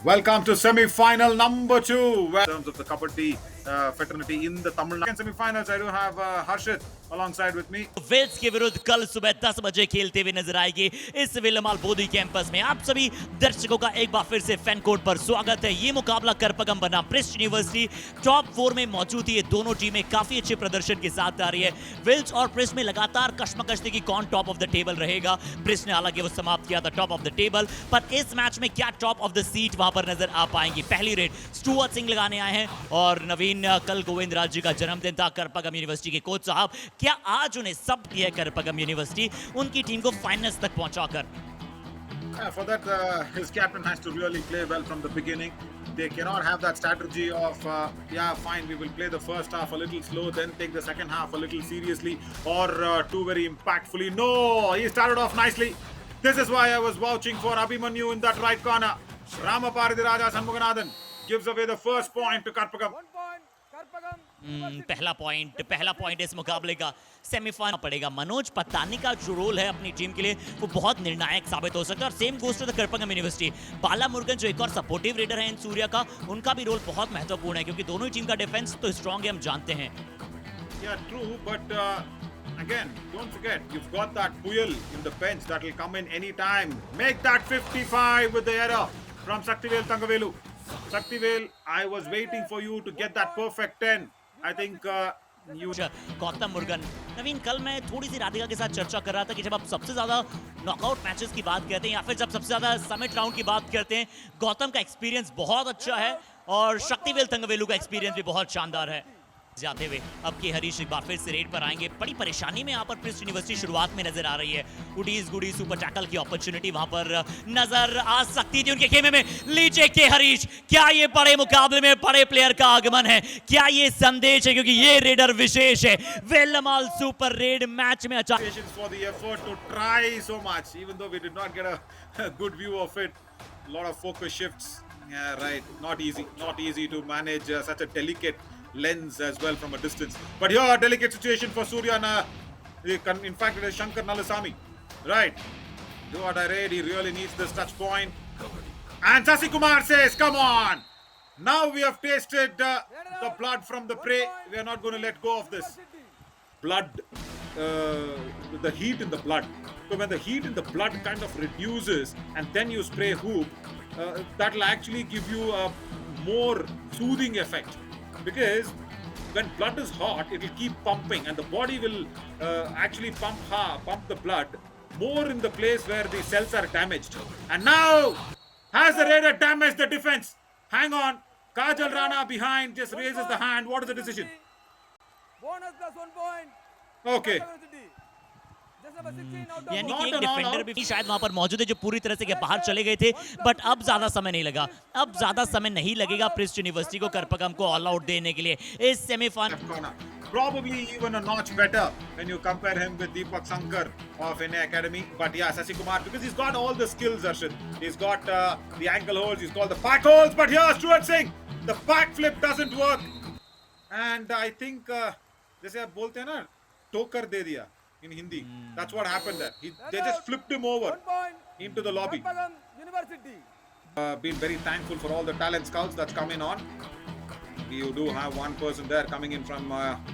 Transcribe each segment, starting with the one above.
Welcome to semi-final number 2. In terms of the Kabaddi fraternity in the Tamil Nadu semi-finals, I do have Harshit alongside with me. Wales के विरुद्ध कल सुबह 10 बजे खेलते हुए नजर आएगी इस विलमाल बोधी कैंपस में। आप सभी दर्शकों का एक बार फिर से फैन कोर्ट पर स्वागत है। ये मुकाबला करपगम बना प्रेस्ट यूनिवर्सिटी टॉप 4 में मौजूद है। ये दोनों टीमें काफी अच्छे प्रदर्शन के साथ आ रही है। वेल्स और प्रेस्ट में लगातार कश्मकश थी कि कौन टॉप ऑफ द टेबल रहेगा। प्रेस्ट ने हालांकि वो समाप्त किया था टॉप ऑफ द टेबल, पर इस मैच में क्या टॉप ऑफ द सीट वहां पर नजर आ पाएंगी। पहली रेड स्टुअर्ट सिंह लगाने आए हैं और नवीन कल गोविंद राज जी का जन्मदिन था, करपगम यूनिवर्सिटी के कोच साहब। क्या आज उन्हें सब दिया करपगम यूनिवर्सिटी उनकी टीम को फाइनल्स तक पहुंचाकर? For that, his captain has to really play well from the beginning. They cannot have that strategy of, yeah, fine, we will play the first half a little slow, then take the second half a little seriously, or too very impactfully. No, he started off nicely. This is why I was vouching for Abhimanyu in that right corner. Ramaparthi Raja Shanmuganathan gives away the first point to Karpagam. पहला point इस मुकाबले का semifinal पड़ेगा। मनोज पतानी का जो role है अपनी team के लिए वो बहुत निर्णायक साबित हो सकता है। और same goes to the Karpagam university. Bala Murugan जो एक और सपोर्टिव रेडर है इन सूर्या का, उनका भी रोल बहुत महत्वपूर्ण है क्योंकि दोनों ही टीम का डिफेंस तो स्ट्रांग है, हम जानते हैं। Yeah, true, but again, don't forget, you've got that Puyal in the bench that will come in any time. Make that 55 with the error from Saktivel Thangavelu. Saktivel, I was waiting for you to get that perfect 10. I think you... Gautam Murugan. नवीन, कल मैं थोड़ी सी राधिका के साथ चर्चा कर रहा था कि जब आप सबसे ज्यादा नॉकआउट मैचेस की बात करते हैं या फिर जब सबसे ज्यादा समिट राउंड की बात करते हैं, गौतम का एक्सपीरियंस बहुत अच्छा है और शक्तिवेल तंगवेलू का एक्सपीरियंस भी बहुत शानदार है। जाते हुए अब के हरीश एक बार फिर से रेड पर आएंगे। बड़ी परेशानी में यहाँ पर प्रेस्ट यूनिवर्सिटी शुरुआत में नजर आ रही है। उडीज गुडी सुपर टैकल की अपॉर्चुनिटी वहां पर नजर आ सकती थी उनके खेमे में। लीचे के हरीश, क्या ये बड़े मुकाबले में बड़े प्लेयर का आगमन है? क्या ये संदेश है? क्योंकि ये रेडर विशेष है। वेलमाल सुपर रेड मैच में अच्छा for the effort to try so much, even though we did not get a good view of it. A lot of focus shifts. Yeah, right. Not easy to manage such a delicate lens as well from a distance. But here, a delicate situation for Surya. In fact, it is Shankar Nalasamy. Right. Do what I read. He really needs this touch point. And Sasi Kumar says, come on. Now we have tasted the blood from the prey. We are not going to let go of this. Blood, the heat in the blood. So when the heat in the blood kind of reduces and then you spray hoop, that will actually give you a more soothing effect. Because when blood is hot, it will keep pumping and the body will actually pump the blood more in the place where the cells are damaged. And now, has the raider damaged the defense? Hang on. Kajal Rana behind just raises the hand. What is the decision? Bonus plus 1 point. Okay. यानी कि एक defender भी शायद वहां पर मौजूद है जो पूरी तरह से के बाहर चले गए थे, बट अब ज्यादा समय नहीं लगा। अब ज्यादा समय नहीं लगेगा प्रेस्ट यूनिवर्सिटी को करपगम को ऑल आउट देने के लिए इस semifinal. Probably even a notch better when you compare him with Deepak Sankar of NA Academy. But yeah, Sasi Kumar, because he's got all the skills, Arshid. He's got the ankle holds, he's got the back holds. But here, Stuart Singh, the back flip doesn't work. And I think, जैसे आप बोलते हैं ना, टोकर दे दिया in Hindi. That's what happened there. They just flipped him over into the lobby. Been very thankful for all the talent scouts that's coming on. You do have one person there coming in from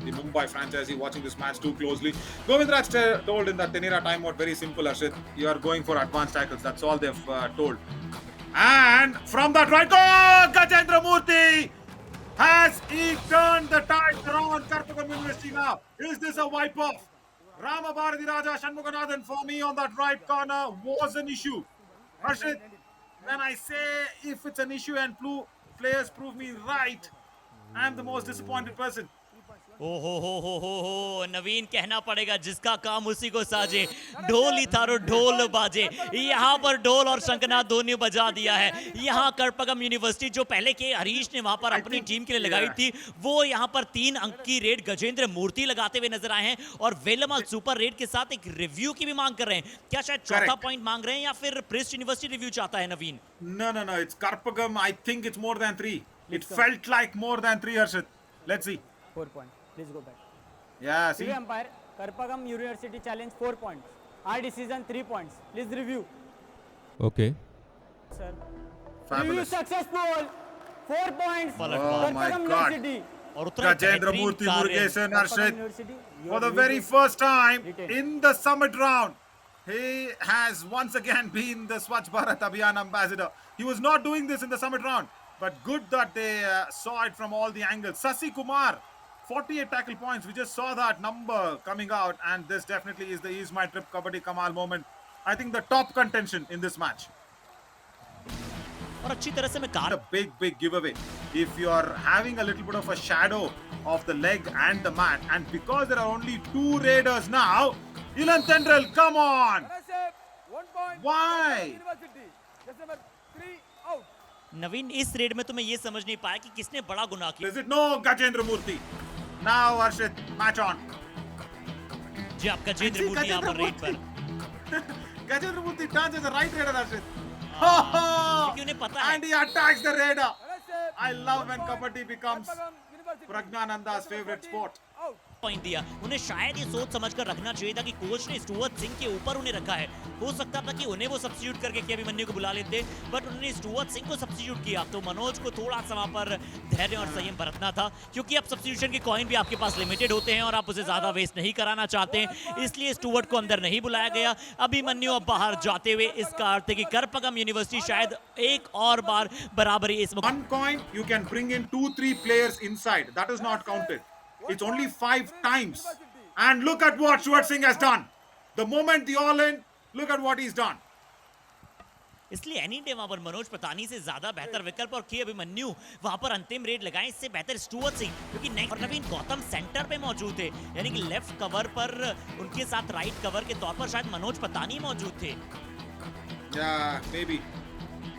the Mumbai franchisee watching this match too closely. Govind Raj told in that Tenira timeout, very simple, Arshid. You are going for advanced tackles. That's all they've told. And from that right goal, Gajendra Murthy has he turned the tides around Karpagam University now. Is this a wipe off? Ramabharati Raja Shanmuganathan for me on that right corner was an issue. Harshit, when I say if it's an issue and players prove me right, I'm the most disappointed person. हो नवीन, कहना पड़ेगा जिसका काम उसी को साजे। ढोल ही थारो ढोल बाजे। यहाँ पर ढोल और शंखनाद दोनों बजा दिया है। यहाँ करपगम यूनिवर्सिटी जो पहले के हरीश ने वहां पर अपनी टीम के लिए लगाई थी, वो यहाँ पर 3 अंक की रेड गजेंद्र मूर्ति लगाते हुए नजर आए हैं और वेलमाल सुपर रेड के साथ एक रिव्यू की भी मांग कर रहे हैं। क्या शायद चौथा पॉइंट मांग रहे हैं या फिर प्रेस्ट यूनिवर्सिटी रिव्यू चाहता है नवीन? No. It's Karpagam. I think it's more than 3. It felt like more than 3, Harshit. Let's see. 4 points. Please go back. Yeah, see. Umpire, Karpagam University challenge 4 points. Our decision 3 points. Please review. Okay. Sir. Review Fabulous. successful. 4 points. पलटवार। Oh my Karpagam God. University. और उतना Gajendra बेहतरीन Murthy कार्य। Murugesan Karpagam Arshit, University. for the your very review first time written. in the summit round, he has once again been the Swachh Bharat Abhiyan ambassador. He was not doing this in the summit round, but good that they saw it from all the angles. Sasi Kumar, 48 tackle points. We just saw that number coming out, and this definitely is the Ease My Trip Kabaddi Kamal moment. I think the top contention in this match. और अच्छी तरह से मैं A car big giveaway. If you are having a little bit of a shadow of the leg and the mat, and because there are only 2 raiders now, Ilan Tendril, come on! Arashep, 1 point. Why? Karpagam University. Just number 3 out. नवीन इस red में तो मैं ये समझ नहीं पाया कि किसने बड़ा गुनाह किया। Is it no Gajendra Murthy? Now Arshit, match on. जी आप गजेंद्र मूर्ति यहाँ पर रेड पर, Gajendra Murthy turns as a right raider, Arshit. क्योंकि उन्हें पता है And he attacks the raider. Arashep, I love when 1 point. kabaddi becomes Karpagam University. Pragnananda's Just number favorite 14 sport. out. Point दिया। उन्हें शायद ये सोच समझकर रखना चाहिए था कि कोच ने स्टुअर्ट सिंह के ऊपर उन्हें रखा है। हो सकता था कि उन्हें वो सब्स्टिट्यूट करके के अभिमन्यु को बुला लेते, बट उन्होंने स्टुअर्ट सिंह को सब्स्टिट्यूट किया। तो मनोज को थोड़ा सा वहां पर धैर्य और संयम बरतना था, क्योंकि अब सब्स्टिट्यूशन के कॉइन भी आपके पास लिमिटेड होते हैं और आप उसे ज्यादा वेस्ट नहीं कराना चाहते, इसलिए स्टुअर्ट को अंदर नहीं बुलाया गया। अभिमन्यु अब बाहर जाते हुए इसका अर्थ है कि करपगम यूनिवर्सिटी शायद एक और बार बराबरी इस मुकाबले 1 coin, you can bring in 2-3 players inside. That is not counted. It's only 5 times. And look at what Stuart Singh has done. The moment the all in, look at what he's done. इसलिए any day वहां पर मनोज पतानी से ज्यादा बेहतर विकल्प और के अभिमन्यु वहां पर अंतिम रेड लगाएं, इससे बेहतर स्टुअर्ट सिंह, क्योंकि नेक्स्ट और नवीन गौतम सेंटर पे मौजूद थे, यानी कि लेफ्ट कवर पर उनके साथ राइट कवर के तौर पर शायद मनोज पतानी मौजूद थे। Yeah, maybe.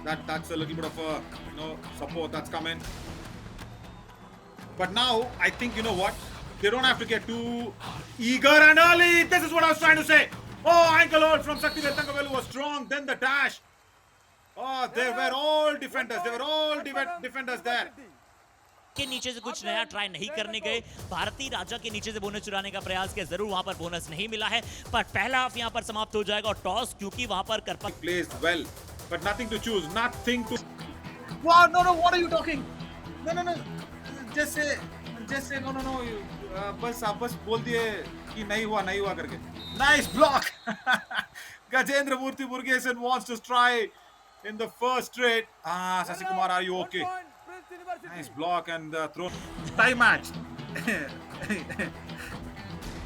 That's a little bit of a support that's come in. But now I think you know what? They don't have to get too eager and early. This is what I was trying to say. Oh, ankle hold from Shaktivel Thangavelu was strong. Then the dash. Oh, they were all defenders. They were all defenders there. के नीचे से कुछ नया try नहीं करने गए। भारती राजा के नीचे से बोनस चुराने का प्रयास किया, जरूर वहां पर बोनस नहीं मिला है, पर पहला हाफ यहां पर समाप्त हो जाएगा और टॉस, क्योंकि वहां पर He plays well, but nothing to choose. Nothing to. Wow, no, what are you talking? No. Just say no. बस आप बस बोल दिए कि नहीं हुआ करके. Nice block. Gajendra Murthy Murugesan wants to try in the first straight. Sasi Kumar, are you okay? 1 point, Prince University. Nice block and throw. Tie match.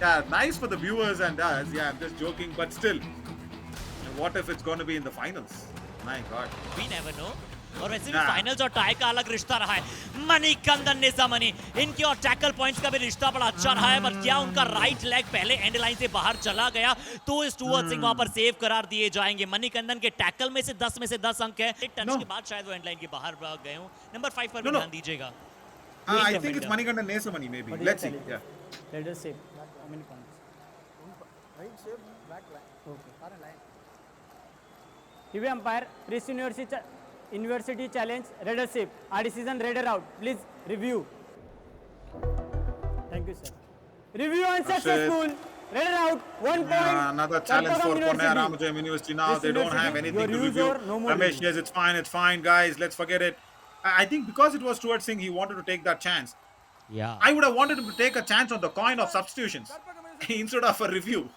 Yeah, nice for the viewers and us. Yeah, I'm just joking, but still. What if it's going to be in the finals? My God. we never know। और वैसे भी Nah. Finals और tie का अलग रिश्ता रहा है। मणिकंदन निजामनी, इनके और टैकल पॉइंट्स का भी रिश्ता बड़ा अच्छा रहा है, पर क्या उनका राइट लेग पहले एंड लाइन से बाहर चला गया तो स्टुअर्ट सिंह वहां पर सेव करार दिए जाएंगे। मणिकंदन के टैकल में से 10 में से 10 अंक है। एक टच No. के बाद शायद वो एंड लाइन के बाहर भाग गए हो। नंबर 5 पर भी No. ध्यान दीजिएगा। I think it's Manikanda Nesamani maybe. What is Let's the see. challenge? Yeah. Let us say how many points. Right shape, back line. Okay. Line. TV umpire, Prince University challenge, Raider shape. Our decision, Raider out. Please review. Thank you, sir. Review unsuccessful. Raider out. 1 point. Another challenge for Karpagam Pune University. Ramoja University now. This They don't university, have anything to your review. user, no more Ramesh, review. yes, it's fine, guys. Let's forget it. I think because it was Stuart Singh, he wanted to take that chance. Yeah. I would have wanted him to take a chance on the coin of substitutions instead of a review.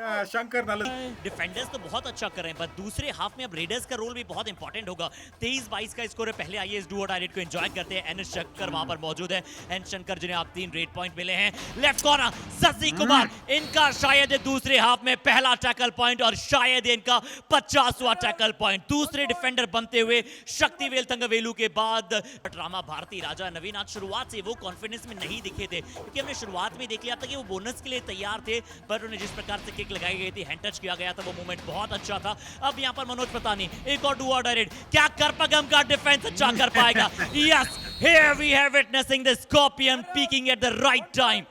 Yeah, Shankar Nallas. Defenders तो बहुत अच्छा कर रहे हैं, पर दूसरे half में अब रेडर्स का रोल भी बहुत इंपॉर्टेंट होगा। 23-22 का स्कोर है। पहले आइए इस डुओ डायरेक्ट को एंजॉय करते हैं। एन शंकर वहां पर मौजूद है। एन शंकर जिन्हें आप 3 रेड पॉइंट मिले हैं। लेफ्ट कॉर्नर शशि कुमार, इनका शायद दूसरे हाफ में पहला टैकल पॉइंट और शायद इनका 50वां टैकल पॉइंट। दूसरे डिफेंडर बनते हुए शक्तिवेल थंगवेलू के बाद ड्रामा भारती राजा नवीन आज शुरुआत से वो कॉन्फिडेंस में नहीं दिखे थे, क्योंकि हमने शुरुआत में देख लिया था कि वो बोनस के लिए तैयार थे, पर उन्हें जिस प्रकार से किक लगाई गई थी, हैंड टच किया गया था, वो मूवमेंट बहुत अच्छा था। अब यहाँ पर मनोज पतानी एक और डुओ डायरेक्ट, क्या करपगम का डिफेंस अच्छा कर पाएगा? Yes, here we have witnessing the scorpion peaking at the right time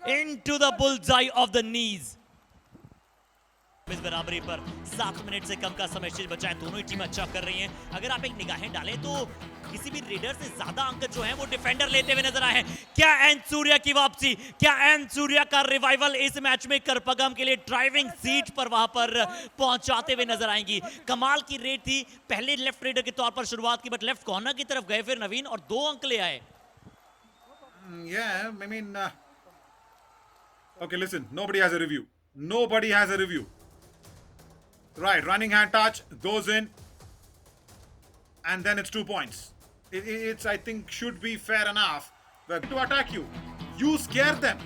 into the bullseye of the knees. इस बराबरी पर 7 मिनट से कम का समय शेष बचा है। दोनों ही टीम अच्छा कर रही हैं। अगर आप एक निगाहें डालें तो किसी भी रेडर से ज्यादा अंक जो है वो डिफेंडर लेते हुए नजर आए हैं। क्या एन सूर्या की वापसी, क्या एन सूर्या का रिवाइवल इस मैच में करपगम के लिए ड्राइविंग सीट पर वहां पर पहुंचाते हुए नजर आएंगी। कमाल की रेड थी, पहले लेफ्ट रेडर के तौर पर शुरुआत की, बट लेफ्ट कॉर्नर की तरफ गए फिर नवीन और 2 अंक ले आए। Yeah, I mean, okay, listen, nobody has a review. Nobody has a review. Right, running hand touch, goes in, and then it's 2 points. It's, I think, should be fair enough. But to attack you, you scare them.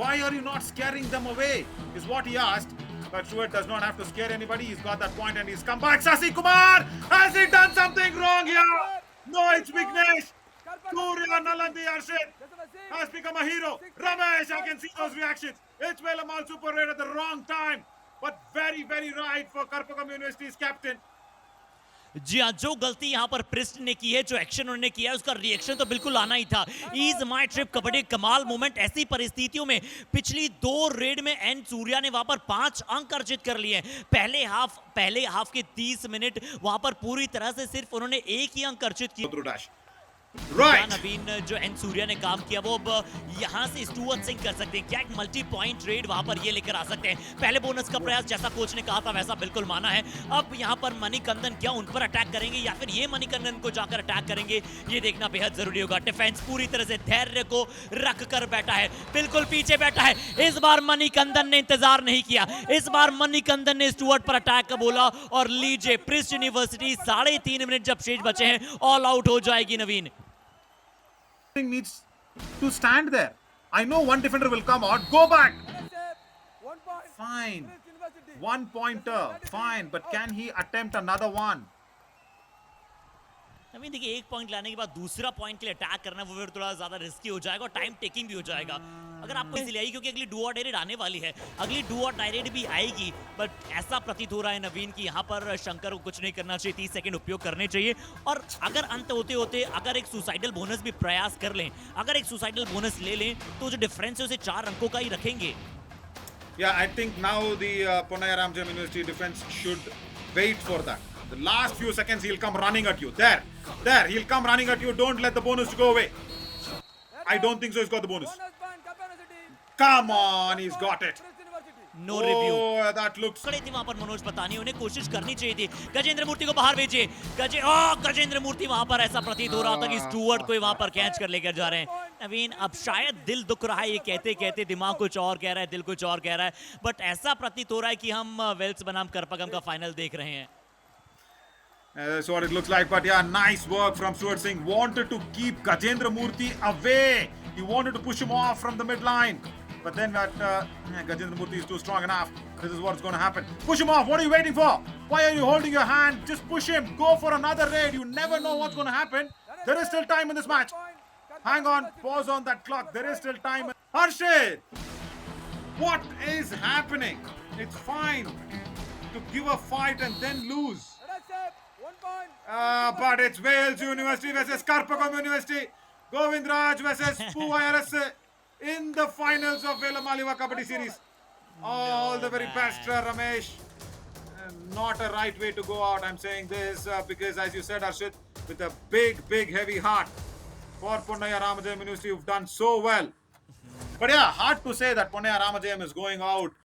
Why are you not scaring them away? Is what he asked. But Stuart does not have to scare anybody. He's got that point and he's come back. Sasi Kumar! Has he done something wrong here? No, it's Vignesh. Surya Nalandi Arshid has become a hero. Ramesh, I can see those reactions. It's Velamal Super Red at the wrong time. But very, very right for Karpagam University's captain. जी हाँ, जो गलती यहाँ पर priest ने की है, जो action उन्होंने किया है, उसका रिएक्शन तो बिल्कुल आना ही था। इज माय ट्रिप कबड्डी कमाल मोमेंट। ऐसी परिस्थितियों में पिछली 2 रेड में एन सूर्या ने वहां पर 5 अंक अर्जित कर लिए। पहले हाफ के 30 मिनट वहां पर पूरी तरह से सिर्फ उन्होंने 1 ही अंक अर्जित किया। Right. नवीन जो एन सूर्या ने काम किया वो अब यहाँ से स्टुअर्ट सिंह कर सकते हैं। क्या एक मल्टी पॉइंट रेड वहां पर ये लेकर आ सकते हैं। पहले बोनस का प्रयास जैसा कोच ने कहा था वैसा बिल्कुल माना है। अब यहाँ पर मणिकंदन क्या उन पर अटैक करेंगे या फिर ये मणिकंदन को जाकर अटैक करेंगे, ये देखना बेहद जरूरी होगा। डिफेंस पूरी तरह से धैर्य को रख कर बैठा है, बिल्कुल पीछे बैठा है। इस बार मणिकंदन ने इंतजार नहीं किया, इस बार मणिकंदन ने स्टुअर्ट पर अटैक का बोला और लीजिए प्रिस्ट यूनिवर्सिटी 3.5 मिनट जब शेष बचे हैं ऑल आउट हो जाएगी। नवीन Needs to stand there. I know one defender will come out. Go back. Fine. 1 pointer. Fine. But can he attempt another one? नवीन देखिए, 1 पॉइंट लाने के बाद दूसरा पॉइंट के लिए अटैक करना वो फिर थोड़ा ज्यादा रिस्की हो जाएगा और टाइम टेकिंग भी हो जाएगा। अगर आपको इसलिए आई क्योंकि अगली डू और डाई रेड आने वाली है, अगली डू और डाई रेड भी आएगी। बट ऐसा प्रतीत हो रहा है नवीन कि यहाँ पर शंकर को कुछ नहीं करना चाहिए, 30 सेकंड उपयोग करने चाहिए। और अगर अंत होते होते अगर एक सुसाइडल बोनस भी प्रयास कर लें, अगर एक सुसाइडल बोनस ले लें तो जो डिफरेंस है उसे 4 अंकों का ही रखेंगे। Yeah, I think now the Ponnaya Ramjam University defense should wait for that. The last few seconds he'll come running at you. There, he'll come running at you. Don't let the bonus go away. I don't think so. He's got the bonus. Come on, he's got it. No review. Oh, that looks. खड़े थे वहां पर मनोज पतानी, उन्हें कोशिश करनी चाहिए थी। गजेंद्र मूर्ति को बाहर भेजिए। गजेंद्र मूर्ति वहां पर ऐसा प्रतीत हो रहा था कि स्टुअर्ट को वहां पर कैच कर लेकर जा रहे हैं। नवीन अब शायद दिल दुख रहा है ये कहते कहते, दिमाग कुछ और कह रहा है, दिल कुछ और कह रहा है, बट ऐसा प्रतीत हो रहा है कि हम वेल्स बनाम करपगम का फाइनल देख रहे हैं। That's what it looks like. But yeah, nice work from Stuart Singh. Wanted to keep Gajendra Murthy away. He wanted to push him off from the midline. But then that Gajendra Murthy is too strong enough. This is what's going to happen. Push him off. What are you waiting for? Why are you holding your hand? Just push him. Go for another raid. You never know what's going to happen. There is still time in this match. Hang on. Pause on that clock. There is still time. Harshit! What is happening? It's fine to give a fight and then lose. But it's Wales University versus Karpagam University. Govindraj versus Puvayaras in the finals of Velamaliva Kabaddi Series. All the very best, Ramesh. Not a right way to go out. I'm saying this because, as you said, Arshit, with a big, heavy heart for Ponnaya Ramajayam University, who've done so well. But yeah, hard to say that Ponnaya Ramajayam is going out